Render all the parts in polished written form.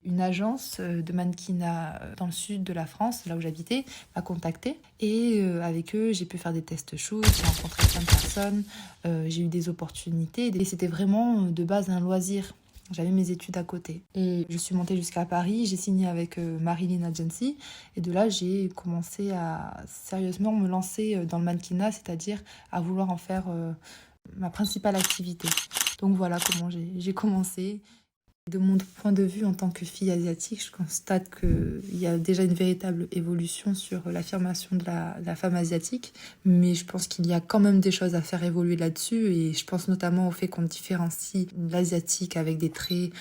Une agence de mannequinat dans le sud de la France, là où j'habitais, m'a contactée. Et avec eux, j'ai pu faire des tests shoots, j'ai rencontré plein de personnes, j'ai eu des opportunités. Et c'était vraiment de base un loisir. J'avais mes études à côté. Et je suis montée jusqu'à Paris, j'ai signé avec Marilyn Agency. Et de là, j'ai commencé à sérieusement me lancer dans le mannequinat, c'est-à-dire à vouloir en faire ma principale activité. Donc voilà comment j'ai commencé. De mon point de vue en tant que fille asiatique, je constate qu'il y a déjà une véritable évolution sur l'affirmation de la femme asiatique, mais je pense qu'il y a quand même des choses à faire évoluer là-dessus, et je pense notamment au fait qu'on différencie l'asiatique avec des traits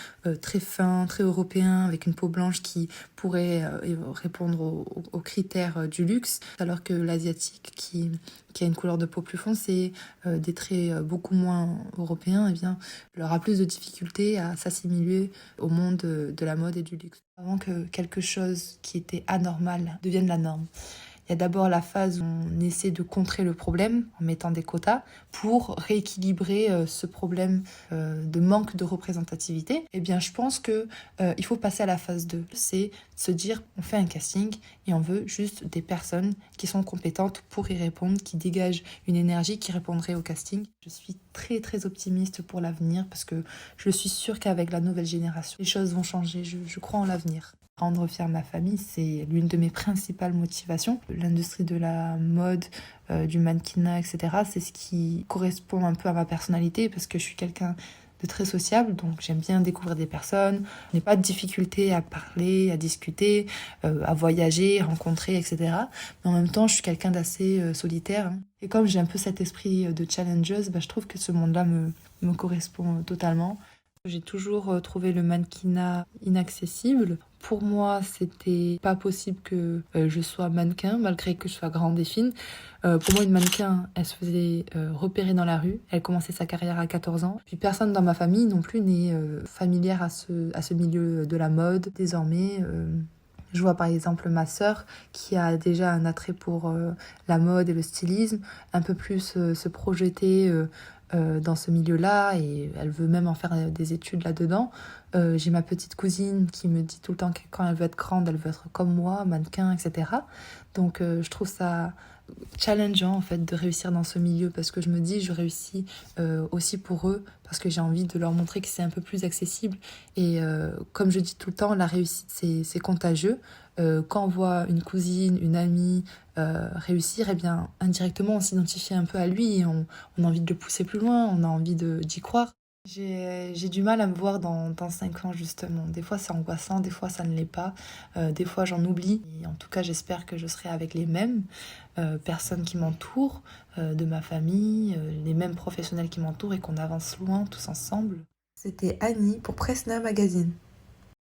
très fins, très européens, avec une peau blanche qui pourrait répondre aux critères du luxe, alors que l'asiatique qui a une couleur de peau plus foncée, des traits beaucoup moins européens, eh bien, elle aura plus de difficultés à s'assimiler au monde de la mode et du luxe. Avant que quelque chose qui était anormal devienne la norme. Il y a d'abord la phase où on essaie de contrer le problème en mettant des quotas pour rééquilibrer ce problème de manque de représentativité. Eh bien, je pense que il faut passer à la phase 2. C'est se dire, on fait un casting et on veut juste des personnes qui sont compétentes pour y répondre, qui dégagent une énergie qui répondrait au casting. Je suis très très optimiste pour l'avenir parce que je suis sûre qu'avec la nouvelle génération, les choses vont changer. Je crois en l'avenir. Rendre fière ma famille, c'est l'une de mes principales motivations. L'industrie de la mode, du mannequinat, etc., c'est ce qui correspond un peu à ma personnalité parce que je suis quelqu'un de très sociable, donc j'aime bien découvrir des personnes. Je n'ai pas de difficulté à parler, à discuter, à voyager, rencontrer, etc. Mais en même temps, je suis quelqu'un d'assez solitaire, hein. Et comme j'ai un peu cet esprit de challengeuse, je trouve que ce monde-là me correspond totalement. J'ai toujours trouvé le mannequinat inaccessible. Pour moi, c'était pas possible que je sois mannequin, malgré que je sois grande et fine. Pour moi, une mannequin, elle se faisait repérer dans la rue. Elle commençait sa carrière à 14 ans. Puis personne dans ma famille non plus n'est familière à ce milieu de la mode. Désormais, je vois par exemple ma sœur qui a déjà un attrait pour la mode et le stylisme, un peu plus se projeter dans ce milieu-là, et elle veut même en faire des études là-dedans. J'ai ma petite cousine qui me dit tout le temps que quand elle veut être grande, elle veut être comme moi, mannequin, etc. Donc je trouve ça challengeant en fait de réussir dans ce milieu parce que je me dis je réussis aussi pour eux parce que j'ai envie de leur montrer que c'est un peu plus accessible et comme je dis tout le temps, la réussite c'est contagieux. Quand on voit une cousine, une amie réussir, eh bien indirectement on s'identifie un peu à lui et on a envie de le pousser plus loin, on a envie d'y croire. J'ai du mal à me voir dans 5 ans justement. Des fois c'est angoissant, des fois ça ne l'est pas, des fois j'en oublie. Et en tout cas j'espère que je serai avec les mêmes personnes qui m'entourent, de ma famille, les mêmes professionnels qui m'entourent et qu'on avance loin tous ensemble. C'était Annie pour Presna Magazine.